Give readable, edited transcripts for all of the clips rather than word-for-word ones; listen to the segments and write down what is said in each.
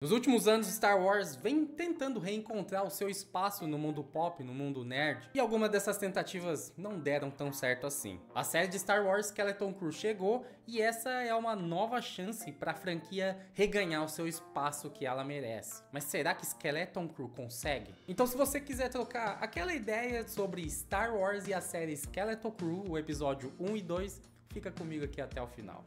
Nos últimos anos, Star Wars vem tentando reencontrar o seu espaço no mundo pop, no mundo nerd, e algumas dessas tentativas não deram tão certo assim. A série de Star Wars Skeleton Crew chegou e essa é uma nova chance para a franquia reganhar o seu espaço que ela merece. Mas será que Skeleton Crew consegue? Então, se você quiser trocar aquela ideia sobre Star Wars e a série Skeleton Crew, o episódio 1 e 2, fica comigo aqui até o final.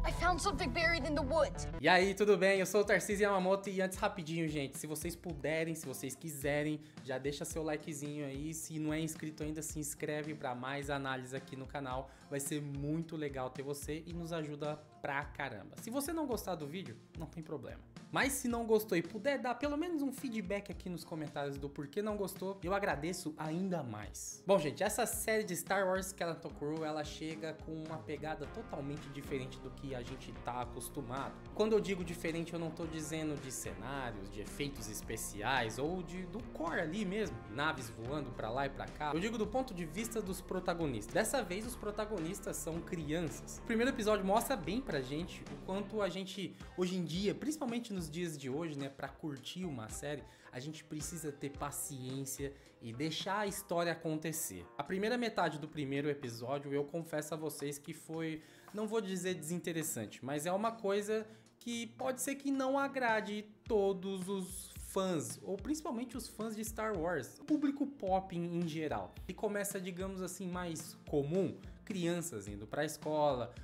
I found something buried in the woods. E aí, tudo bem? Eu sou o Tarcísio Yamamoto e antes rapidinho, gente, se vocês puderem, se vocês quiserem, já deixa seu likezinho aí, se não é inscrito ainda, se inscreve para mais análise aqui no canal, vai ser muito legal ter você e nos ajuda pra caramba. Se você não gostar do vídeo, não tem problema. Mas se não gostou e puder dar pelo menos um feedback aqui nos comentários do porquê não gostou, eu agradeço ainda mais. Bom, gente, essa série de Star Wars Skeleton Crew, ela chega com uma pegada totalmente diferente do que a gente tá acostumado. Quando eu digo diferente, eu não tô dizendo de cenários, de efeitos especiais ou do core ali mesmo, naves voando pra lá e pra cá. Eu digo do ponto de vista dos protagonistas. Dessa vez, os protagonistas são crianças. O primeiro episódio mostra bem pra gente o quanto a gente, hoje em dia, principalmente nos dias de hoje, né, pra curtir uma série, a gente precisa ter paciência e deixar a história acontecer. A primeira metade do primeiro episódio, eu confesso a vocês que foi, não vou dizer desinteressante, mas é uma coisa que pode ser que não agrade todos os fãs, ou principalmente os fãs de Star Wars, o público pop em geral. E começa, digamos assim, mais comum, crianças indo pra escola,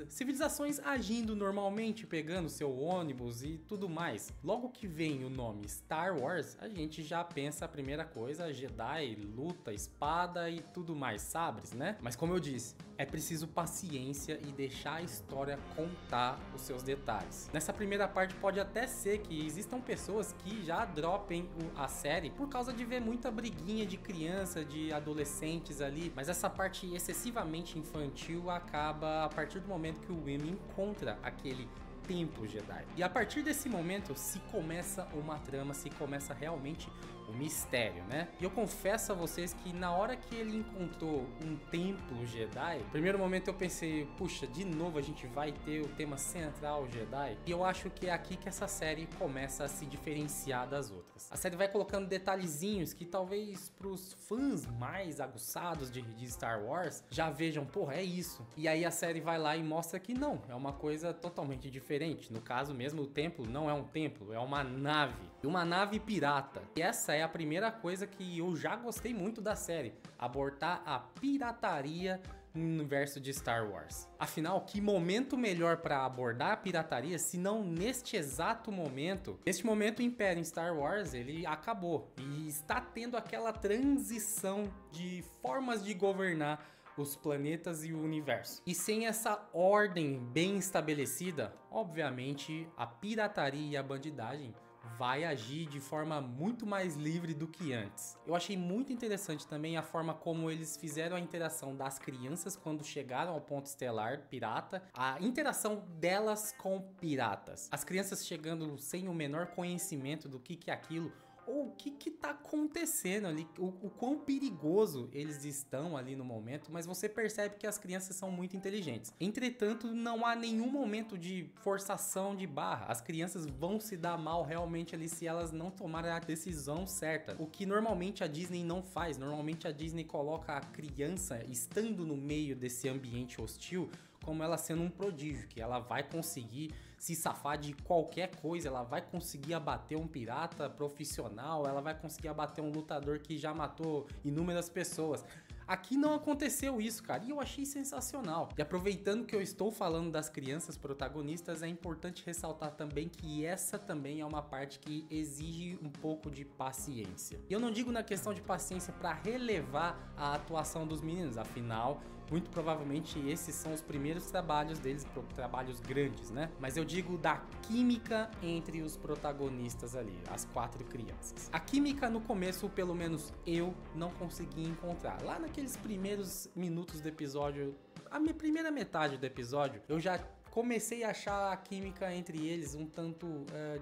civilizações agindo normalmente, pegando seu ônibus e tudo mais. Logo que vem o nome Star Wars, a gente já pensa a primeira coisa, Jedi, luta, espada e tudo mais, sabres, né? Mas como eu disse, é preciso paciência e deixar a história contar os seus detalhes. Nessa primeira parte pode até ser que existam pessoas que já dropem a série por causa de ver muita briguinha de criança, de adolescentes ali, mas essa parte excessivamente infantil acaba a partir do momento que o William encontra aquele templo Jedi. E a partir desse momento se começa uma trama, se começa realmente o mistério, né? E eu confesso a vocês que na hora que ele encontrou um templo Jedi, no primeiro momento eu pensei, puxa, de novo a gente vai ter o tema central Jedi. E eu acho que é aqui que essa série começa a se diferenciar das outras. A série vai colocando detalhezinhos que talvez pros fãs mais aguçados de Star Wars já vejam, porra, é isso. E aí a série vai lá e mostra que não, é uma coisa totalmente diferente. No caso mesmo, o templo não é um templo, é uma nave. E uma nave pirata. E essa é a primeira coisa que eu já gostei muito da série. Abordar a pirataria no universo de Star Wars. Afinal, que momento melhor para abordar a pirataria se não neste exato momento? Neste momento, o Império em Star Wars, ele acabou. E está tendo aquela transição de formas de governar os planetas e o universo. E sem essa ordem bem estabelecida, obviamente a pirataria e a bandidagem vai agir de forma muito mais livre do que antes. Eu achei muito interessante também a forma como eles fizeram a interação das crianças quando chegaram ao ponto estelar pirata, a interação delas com piratas. As crianças chegando sem o menor conhecimento do que é aquilo, ou o que tá acontecendo ali, o quão perigoso eles estão ali no momento, mas você percebe que as crianças são muito inteligentes. Entretanto, não há nenhum momento de forçação de barra. As crianças vão se dar mal realmente ali se elas não tomarem a decisão certa, o que normalmente a Disney não faz. Normalmente a Disney coloca a criança estando no meio desse ambiente hostil como ela sendo um prodígio, que ela vai conseguir se safar de qualquer coisa, ela vai conseguir abater um pirata profissional, ela vai conseguir abater um lutador que já matou inúmeras pessoas. Aqui não aconteceu isso, cara, e eu achei sensacional. E aproveitando que eu estou falando das crianças protagonistas, é importante ressaltar também que essa também é uma parte que exige um pouco de paciência. E eu não digo na questão de paciência para relevar a atuação dos meninos, afinal, muito provavelmente esses são os primeiros trabalhos deles, trabalhos grandes, né? Mas eu digo da química entre os protagonistas ali, as 4 crianças. A química no começo, pelo menos eu, não consegui encontrar. Lá naqueles primeiros minutos do episódio, a minha primeira metade do episódio, eu já comecei a achar a química entre eles um tanto,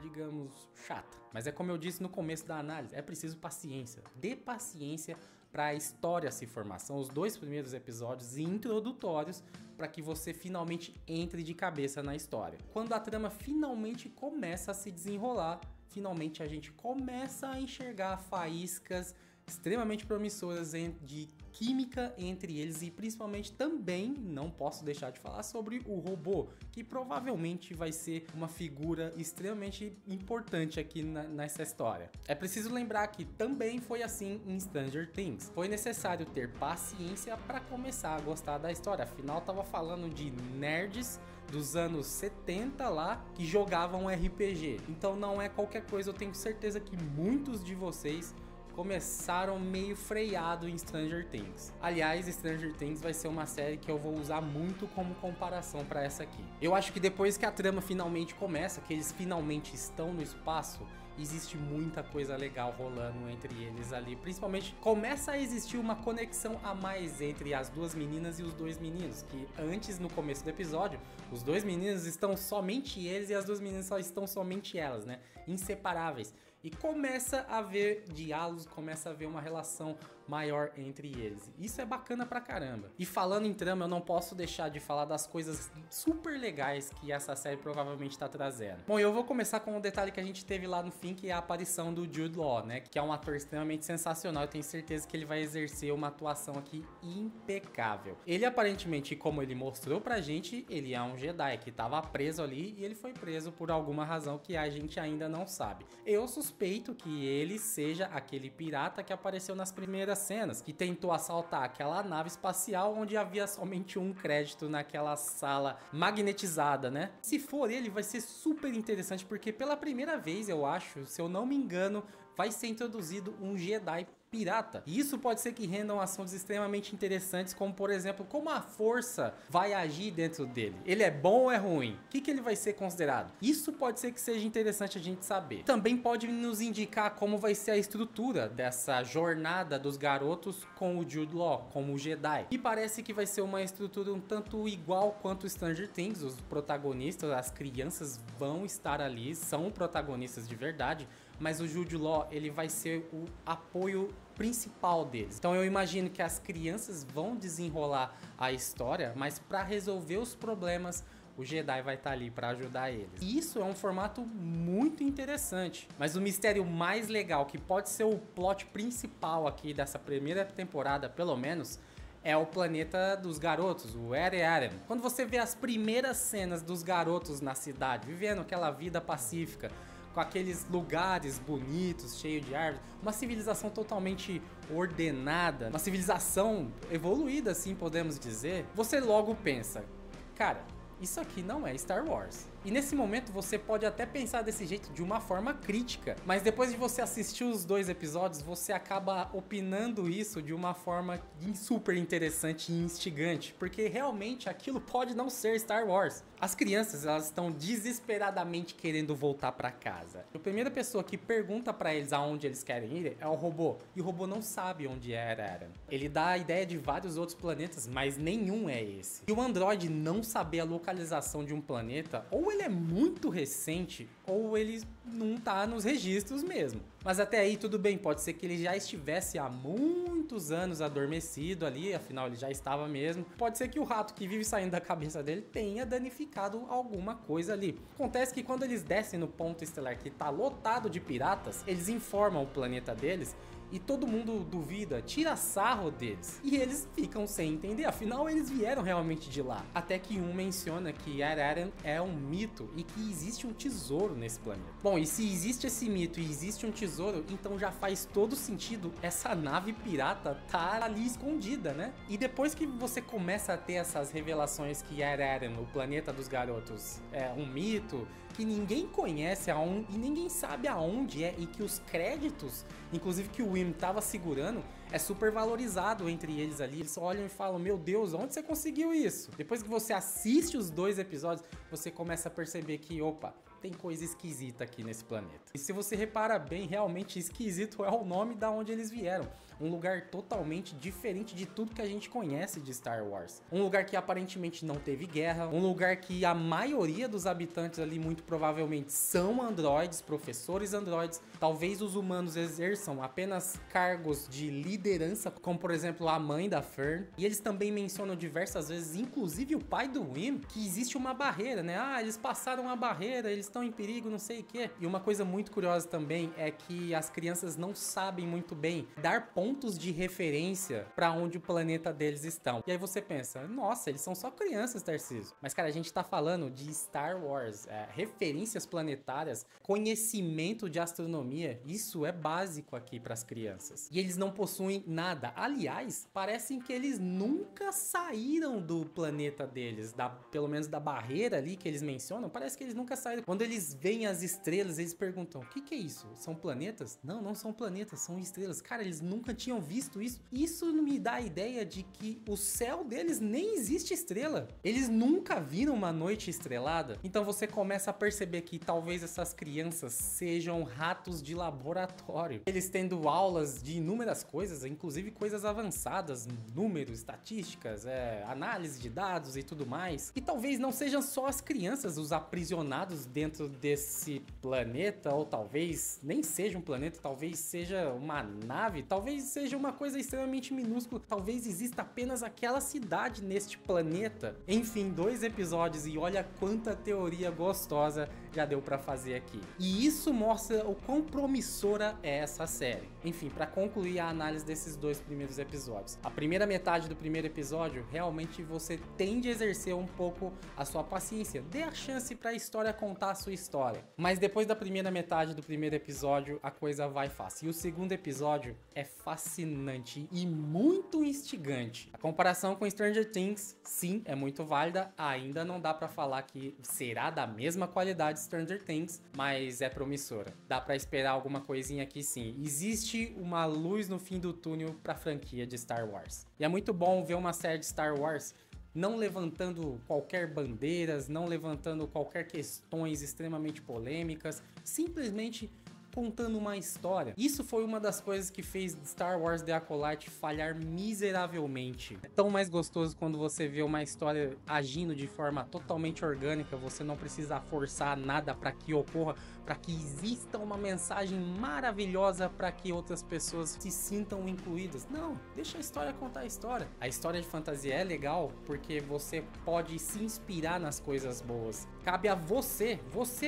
digamos, chata. Mas é como eu disse no começo da análise, é preciso paciência. Dê paciência para a história se formar. São os 2 primeiros episódios introdutórios para que você finalmente entre de cabeça na história. Quando a trama finalmente começa a se desenrolar, finalmente a gente começa a enxergar faíscas extremamente promissoras de química entre eles e principalmente também, não posso deixar de falar sobre o robô, que provavelmente vai ser uma figura extremamente importante aqui nessa história. É preciso lembrar que também foi assim em Stranger Things. Foi necessário ter paciência para começar a gostar da história, afinal tava falando de nerds dos anos 70 lá que jogavam RPG. Então não é qualquer coisa, eu tenho certeza que muitos de vocês começaram meio freado em Stranger Things. Aliás, Stranger Things vai ser uma série que eu vou usar muito como comparação para essa aqui. Eu acho que depois que a trama finalmente começa, que eles finalmente estão no espaço, existe muita coisa legal rolando entre eles ali. Principalmente começa a existir uma conexão a mais entre as 2 meninas e os 2 meninos, que antes, no começo do episódio, os 2 meninos estão somente eles e as 2 meninas só estão somente elas, né? Inseparáveis. E começa a haver diálogos, começa a haver uma relação maior entre eles. Isso é bacana pra caramba. E falando em trama, eu não posso deixar de falar das coisas super legais que essa série provavelmente tá trazendo. Bom, eu vou começar com um detalhe que a gente teve lá no fim, que é a aparição do Jude Law, né? Que é um ator extremamente sensacional. Eu tenho certeza que ele vai exercer uma atuação aqui impecável. Ele aparentemente, como ele mostrou pra gente, ele é um Jedi que tava preso ali e ele foi preso por alguma razão que a gente ainda não sabe. Eu suspeito que ele seja aquele pirata que apareceu nas primeiras cenas, que tentou assaltar aquela nave espacial onde havia somente um crédito naquela sala magnetizada, né? Se for ele, vai ser super interessante, porque pela primeira vez, eu acho, se eu não me engano, vai ser introduzido um Jedi pirata. E isso pode ser que rendam ações extremamente interessantes, como por exemplo, como a força vai agir dentro dele. Ele é bom ou é ruim? O que ele vai ser considerado? Isso pode ser que seja interessante a gente saber. Também pode nos indicar como vai ser a estrutura dessa jornada dos garotos com o Jude Law, como o Jedi. E parece que vai ser uma estrutura um tanto igual quanto o Stranger Things. Os protagonistas, as crianças vão estar ali, são protagonistas de verdade, mas o Jude Law, ele vai ser o apoio principal deles. Então eu imagino que as crianças vão desenrolar a história, mas para resolver os problemas, o Jedi vai estar ali para ajudar eles. E isso é um formato muito interessante. Mas o mistério mais legal, que pode ser o plot principal aqui dessa primeira temporada, pelo menos, é o planeta dos garotos, o Erearen. Quando você vê as primeiras cenas dos garotos na cidade, vivendo aquela vida pacífica, com aqueles lugares bonitos, cheios de árvores, uma civilização totalmente ordenada, uma civilização evoluída, assim podemos dizer, você logo pensa, cara, isso aqui não é Star Wars. E nesse momento você pode até pensar desse jeito de uma forma crítica, mas depois de você assistir os 2 episódios, você acaba opinando isso de uma forma super interessante e instigante, porque realmente aquilo pode não ser Star Wars. As crianças, elas estão desesperadamente querendo voltar para casa. A primeira pessoa que pergunta para eles aonde eles querem ir é o robô, e o robô não sabe onde é Erearen. Ele dá a ideia de vários outros planetas, mas nenhum é esse. E o androide não saber a localização de um planeta, ou ele é muito recente, ou ele não tá nos registros mesmo. Mas até aí tudo bem, pode ser que ele já estivesse há muitos anos adormecido ali, afinal ele já estava mesmo. Pode ser que o rato que vive saindo da cabeça dele tenha danificado alguma coisa ali. Acontece que quando eles descem no ponto estelar que tá lotado de piratas, eles informam o planeta deles e todo mundo duvida, tira sarro deles. E eles ficam sem entender, afinal eles vieram realmente de lá. Até que um menciona que Erearen é um mito e que existe um tesouro nesse planeta. Bom, e se existe esse mito e existe um tesouro, então já faz todo sentido essa nave pirata tá ali escondida, né? E depois que você começa a ter essas revelações que Erearen, o planeta dos garotos, é um mito, que ninguém conhece e ninguém sabe aonde é, e que os créditos, inclusive que o Wim tava segurando, é super valorizado entre eles ali. Eles olham e falam, meu Deus, onde você conseguiu isso? Depois que você assiste os 2 episódios, você começa a perceber que, opa, tem coisa esquisita aqui nesse planeta. E se você repara bem, realmente esquisito é o nome da onde eles vieram. Um lugar totalmente diferente de tudo que a gente conhece de Star Wars. Um lugar que aparentemente não teve guerra, um lugar que a maioria dos habitantes ali muito provavelmente são androides, professores androides. Talvez os humanos exerçam apenas cargos de liderança, como por exemplo a mãe da Fern. E eles também mencionam diversas vezes, inclusive o pai do Wim, que existe uma barreira, né? Ah, eles passaram a barreira, eles estão em perigo, não sei o quê. E uma coisa muito curiosa também é que as crianças não sabem muito bem dar pontos de referência para onde o planeta deles estão. E aí você pensa, nossa, eles são só crianças, Tarcísio. Mas cara, a gente tá falando de Star Wars, referências planetárias, conhecimento de astronomia, isso é básico aqui para as crianças. E eles não possuem nada. Aliás, parecem que eles nunca saíram do planeta deles, pelo menos da barreira ali que eles mencionam, parece que eles nunca saíram. Quando eles veem as estrelas, eles perguntam, o que é isso? São planetas? Não, não são planetas, são estrelas. Cara, eles nunca tinham visto isso. Isso me dá a ideia de que o céu deles nem existe estrela. Eles nunca viram uma noite estrelada. Então você começa a perceber que talvez essas crianças sejam ratos de laboratório. Eles tendo aulas de inúmeras coisas, inclusive coisas avançadas, números, estatísticas, análise de dados e tudo mais. E talvez não sejam só as crianças os aprisionados dentro desse planeta, ou talvez nem seja um planeta, talvez seja uma nave, talvez seja uma coisa extremamente minúscula, talvez exista apenas aquela cidade neste planeta. Enfim, 2 episódios e olha quanta teoria gostosa já deu pra fazer aqui. E isso mostra o quão promissora é essa série. Enfim, pra concluir a análise desses 2 primeiros episódios. A primeira metade do primeiro episódio, realmente você tende a exercer um pouco a sua paciência. Dê a chance pra história contar a sua história. Mas depois da primeira metade do primeiro episódio, a coisa vai fácil. E o segundo episódio é fascinante e muito instigante. A comparação com Stranger Things, sim, é muito válida. Ainda não dá pra falar que será da mesma qualidade de Stranger Things, mas é promissora. Dá pra esperar alguma coisinha aqui sim. Existe uma luz no fim do túnel pra franquia de Star Wars. E é muito bom ver uma série de Star Wars não levantando qualquer bandeiras, não levantando qualquer questões extremamente polêmicas, simplesmente contando uma história. Isso foi uma das coisas que fez Star Wars The Acolyte falhar miseravelmente. É tão mais gostoso quando você vê uma história agindo de forma totalmente orgânica, você não precisa forçar nada para que ocorra, para que exista uma mensagem maravilhosa para que outras pessoas se sintam incluídas. Não, deixa a história contar a história. A história de fantasia é legal porque você pode se inspirar nas coisas boas. Cabe a você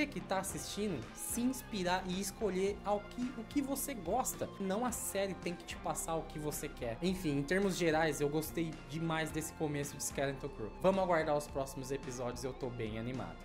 que tá assistindo, se inspirar e escolher o que você gosta. Não a série tem que te passar o que você quer. Enfim, em termos gerais, eu gostei demais desse começo de Skeleton Crew. Vamos aguardar os próximos episódios, eu tô bem animado.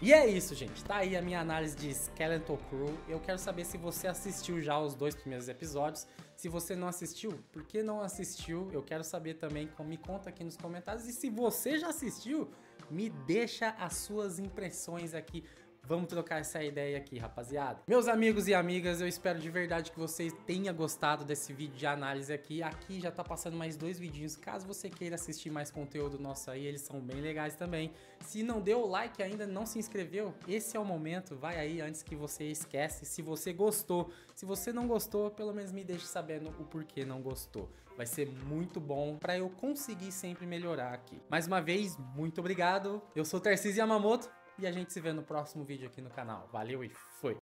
E é isso, gente. Tá aí a minha análise de Skeleton Crew. Eu quero saber se você assistiu já os 2 primeiros episódios. Se você não assistiu, por que não assistiu? Eu quero saber também, me conta aqui nos comentários. E se você já assistiu, me deixa as suas impressões aqui. Vamos trocar essa ideia aqui, rapaziada. Meus amigos e amigas, eu espero de verdade que vocês tenham gostado desse vídeo de análise aqui. Aqui já tá passando mais 2 vidinhos, caso você queira assistir mais conteúdo nosso aí, eles são bem legais também. Se não deu o like ainda, não se inscreveu, esse é o momento, vai aí antes que você esquece. Se você gostou, se você não gostou, pelo menos me deixe sabendo o porquê não gostou. Vai ser muito bom para eu conseguir sempre melhorar aqui. Mais uma vez, muito obrigado. Eu sou Tarcísio Yamamoto. E a gente se vê no próximo vídeo aqui no canal. Valeu e fui!